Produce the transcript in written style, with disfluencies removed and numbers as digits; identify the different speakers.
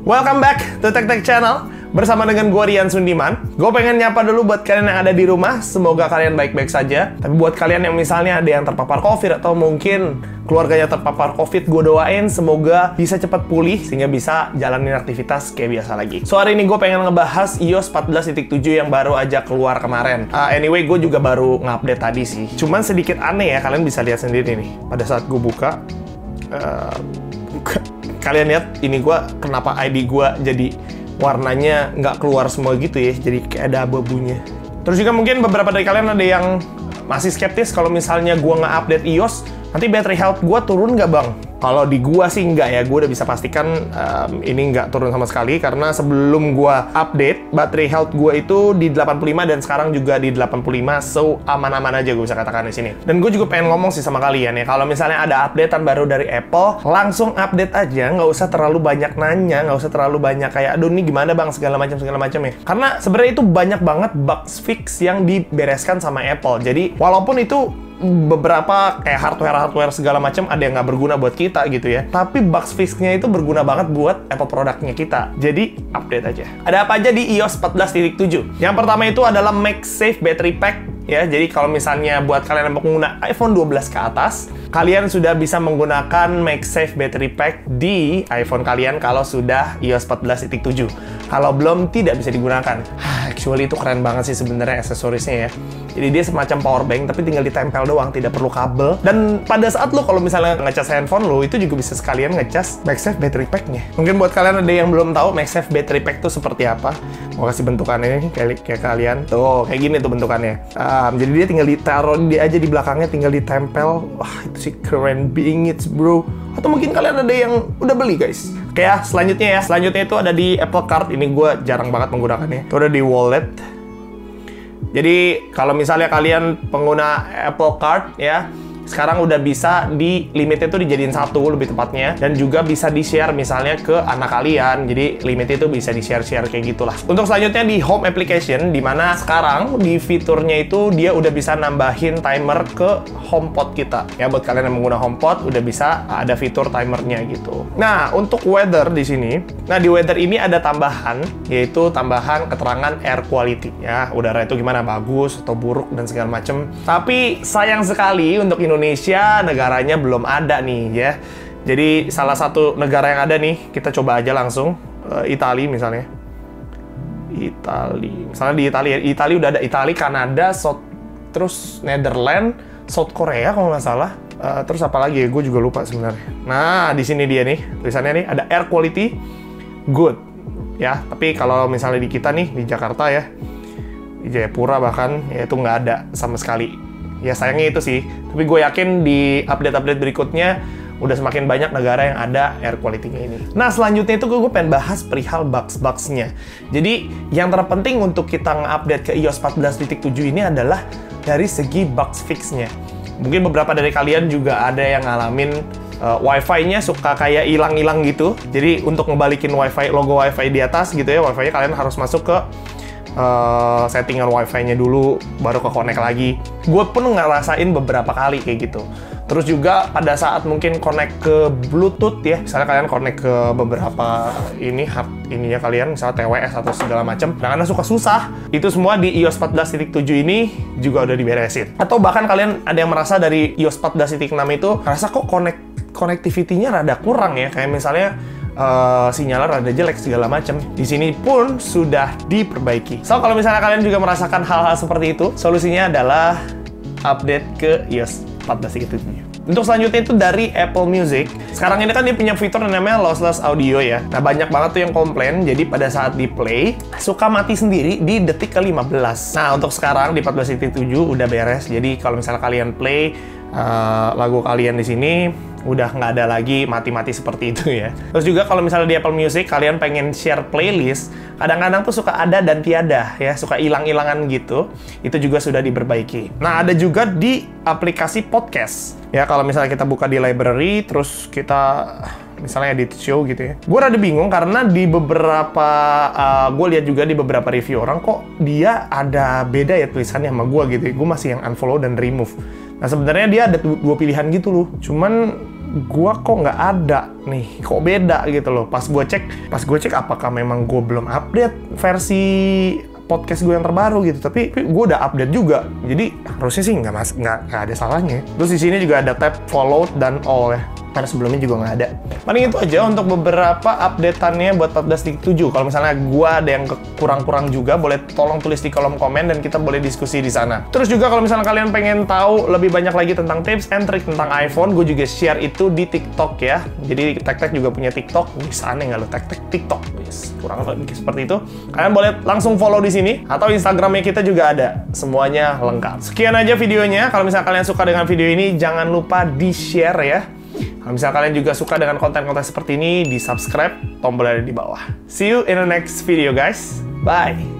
Speaker 1: Welcome back to Tech Tech Channel. Bersama dengan gue Rian Sundiman. Gue pengen nyapa dulu buat kalian yang ada di rumah. Semoga kalian baik-baik saja. Tapi buat kalian yang misalnya ada yang terpapar COVID atau mungkin keluarganya terpapar COVID, gue doain semoga bisa cepat pulih sehingga bisa jalanin aktivitas kayak biasa lagi. So hari ini gue pengen ngebahas iOS 14.7 yang baru aja keluar kemarin. Anyway, gue juga baru ngupdate tadi sih. Cuman sedikit aneh ya, kalian bisa lihat sendiri nih. Pada saat gue buka, kalian lihat ini gue kenapa ID gue jadi warnanya nggak keluar semua gitu ya, jadi kayak ada abu-abunya. Terus juga mungkin beberapa dari kalian ada yang masih skeptis kalau misalnya gue nggak update iOS, nanti battery health gue turun nggak bang? Kalau di gua sih nggak ya, gue udah bisa pastikan ini nggak turun sama sekali karena sebelum gua update, battery health gua itu di 85 dan sekarang juga di 85, so aman-aman aja gue bisa katakan di sini. Dan gue juga pengen ngomong sih sama kalian ya, kalau misalnya ada updatean baru dari Apple, langsung update aja, nggak usah terlalu banyak nanya, nggak usah terlalu bannya kayak, aduh ini gimana bang, segala macam ya. Karena sebenarnya itu banyak banget bug fix yang dibereskan sama Apple. Jadi walaupun itu beberapa kayak hardware segala macam ada yang nggak berguna buat kita gitu ya, tapi bug fix-nya itu berguna banget buat Apple produknya kita. Jadi update aja. Ada apa aja di iOS 14.7? Yang pertama itu adalah MagSafe Battery Pack ya. Jadi kalau misalnya buat kalian yang pengguna iPhone 12 ke atas, kalian sudah bisa menggunakan MagSafe Battery Pack di iPhone kalian kalau sudah iOS 14.7. Kalau belum, tidak bisa digunakan. Actually itu keren banget sih sebenarnya aksesorisnya ya. Jadi dia semacam power bank tapi tinggal ditempel doang, tidak perlu kabel. Dan pada saat lo kalau misalnya ngecas handphone lo, itu juga bisa sekalian ngecas MagSafe Battery Pack-nya. Mungkin buat kalian ada yang belum tahu MagSafe Battery Pack itu seperti apa. Mau kasih bentukannya nih kayak kalian. Tuh, kayak gini tuh bentukannya. Jadi dia tinggal ditaruh dia aja di belakangnya, tinggal ditempel. Wah, itu sih keren bingit bro. Atau mungkin kalian ada yang udah beli guys. Oke ya, selanjutnya itu ada di Apple Card. Ini gue jarang banget menggunakannya. Itu ada di Wallet. Jadi kalau misalnya kalian pengguna Apple Card ya, sekarang udah bisa di limitnya itu dijadiin satu lebih tepatnya, dan juga bisa di-share misalnya ke anak kalian. Jadi limitnya itu bisa di-share kayak gitulah. Untuk selanjutnya di Home Application, dimana sekarang di fiturnya itu dia udah bisa nambahin timer ke HomePod kita. Ya buat kalian yang mengguna HomePod udah bisa ada fitur timernya gitu. Nah untuk weather di sini, di weather ini ada tambahan, yaitu tambahan keterangan air quality ya, udara itu gimana, bagus atau buruk dan segala macem. Tapi sayang sekali untuk Indonesia negaranya belum ada nih ya. Jadi salah satu negara yang ada nih, kita coba aja langsung Italia misalnya. Misalnya di Italia udah ada Italia, Kanada, terus Netherlands, South Korea kalau nggak salah. Terus apa lagi ya? Gue juga lupa sebenarnya. Nah di sini dia nih tulisannya nih ada air quality good ya. Tapi kalau misalnya di kita nih di Jakarta ya, di Jayapura bahkan ya itu nggak ada sama sekali. Ya sayangnya itu sih, tapi gue yakin di update-update berikutnya udah semakin banyak negara yang ada air quality-nya ini. Nah selanjutnya itu gue pengen bahas perihal bugs-bugsnya. Jadi yang terpenting untuk kita nge-update ke iOS 14.7 ini adalah dari segi bugs fix-nya. Mungkin beberapa dari kalian juga ada yang ngalamin Wi-Fi-nya suka kayak hilang-hilang gitu. Jadi untuk ngebalikin Wi-Fi, logo Wi-Fi di atas gitu ya, Wi-Fi-nya kalian harus masuk ke settingan Wi-Fi-nya dulu, baru ke connect lagi. Gue pun ngerasain beberapa kali kayak gitu. Terus juga pada saat mungkin connect ke Bluetooth ya, misalnya kalian connect ke beberapa ininya kalian, misalnya TWS atau segala macam, karena suka susah. Itu semua di iOS 14.7 ini juga udah diberesin. Atau bahkan kalian ada yang merasa dari iOS 14.6 itu ngerasa kok connectivity-nya rada kurang ya, kayak misalnya sinyalnya rada jelek segala macam. Di sini pun sudah diperbaiki. So kalau misalnya kalian juga merasakan hal-hal seperti itu, solusinya adalah update ke iOS 14.7. Untuk selanjutnya itu dari Apple Music. Sekarang ini kan dia punya fitur yang namanya lossless audio ya. Nah banyak banget tuh yang komplain, jadi pada saat di play suka mati sendiri di detik ke-15. Nah untuk sekarang di 14.7 udah beres. Jadi kalau misalnya kalian play lagu kalian di sini udah nggak ada lagi mati-mati seperti itu ya. Terus juga kalau misalnya di Apple Music kalian pengen share playlist, kadang-kadang tuh suka ada dan tiada ya, suka hilang-hilangan gitu. Itu juga sudah diperbaiki. Nah ada juga di aplikasi podcast ya, kalau misalnya kita buka di library terus kita misalnya edit show gitu ya. Gue rada bingung karena di beberapa gue lihat juga di beberapa review orang kok dia ada beda ya tulisannya sama gue gitu ya. Gue masih yang unfollow dan remove. Nah sebenarnya dia ada dua pilihan gitu loh. Cuman gua kok nggak ada nih, kok beda gitu loh. Pas gue cek apakah memang gue belum update versi podcast gue yang terbaru gitu, tapi gue udah update juga, jadi harusnya sih nggak ada salahnya. Terus di sini juga ada tab follow dan all ya, karena sebelumnya juga nggak ada. Paling itu aja untuk beberapa updateannya buat 14.7. Kalau misalnya gue ada yang kurang-kurang juga, boleh tolong tulis di kolom komen dan kita boleh diskusi di sana. Terus juga kalau misalnya kalian pengen tahu lebih banyak lagi tentang tips and trick tentang iPhone, gue juga share itu di TikTok ya. Jadi Tek-Tek juga punya TikTok, bisa aneh nggak lo Tek-Tek TikTok? Yes, kurang lebih seperti itu. Kalian boleh langsung follow di sini, atau Instagramnya kita juga ada. Semuanya lengkap. Sekian aja videonya. Kalau misalnya kalian suka dengan video ini, jangan lupa di-share ya. Kalau misalnya kalian juga suka dengan konten-konten seperti ini, di-subscribe, tombol ada di bawah. See you in the next video guys. Bye!